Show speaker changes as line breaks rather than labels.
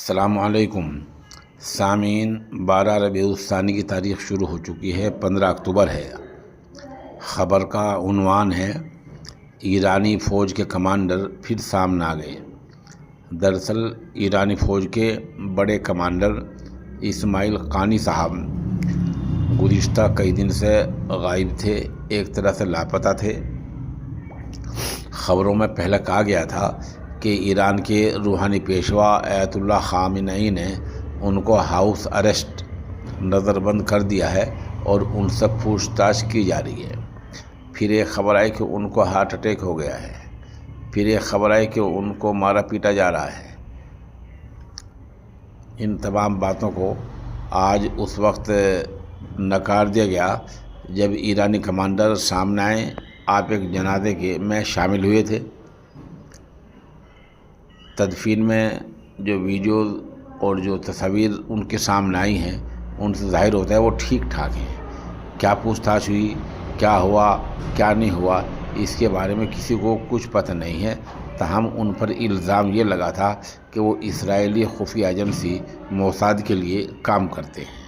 السلام علیکم سامعین، 12 ربیع الثانی کی تاریخ شروع ہو چکی ہے، 15 اکتوبر ہے۔ خبر کا عنوان ہے ایرانی فوج کے کمانڈر پھر سامنے آ گئے۔ دراصل ایرانی فوج کے بڑے کمانڈر اسماعیل قانی صاحب گزشتہ کئی دن سے غائب تھے، ایک طرح سے لاپتہ تھے۔ خبروں میں پہلے کہا گیا تھا کہ ایران کے روحانی پیشوا آیت اللہ خامنئی نے ان کو ہاؤس اریسٹ نظر بند کر دیا ہے اور ان سے پوچھ تاچھ کی جا رہی ہے۔ پھر ایک خبر آئی کہ ان کو ہارٹ اٹیک ہو گیا ہے، پھر ایک خبر آئی کہ ان کو مارا پیٹا جا رہا ہے۔ ان تمام باتوں کو آج اس وقت نکار دیا گیا جب ایرانی کمانڈر سامنے آئے۔ آپ ایک جنازے کے میں شامل ہوئے تھے۔ تدفین میں جو ویڈیوز اور جو تصاویر ان کے سامنے آئی ہیں ان سے ظاہر ہوتا ہے وہ ٹھیک ٹھاک ہیں۔ کیا پوچھ تاچھ ہوئی، کیا ہوا، کیا نہیں ہوا، اس کے بارے میں کسی کو کچھ پتہ نہیں ہے۔ تاہم ان پر الزام یہ لگا تھا کہ وہ اسرائیلی خفیہ ایجنسی موساد کے لیے کام کرتے ہیں۔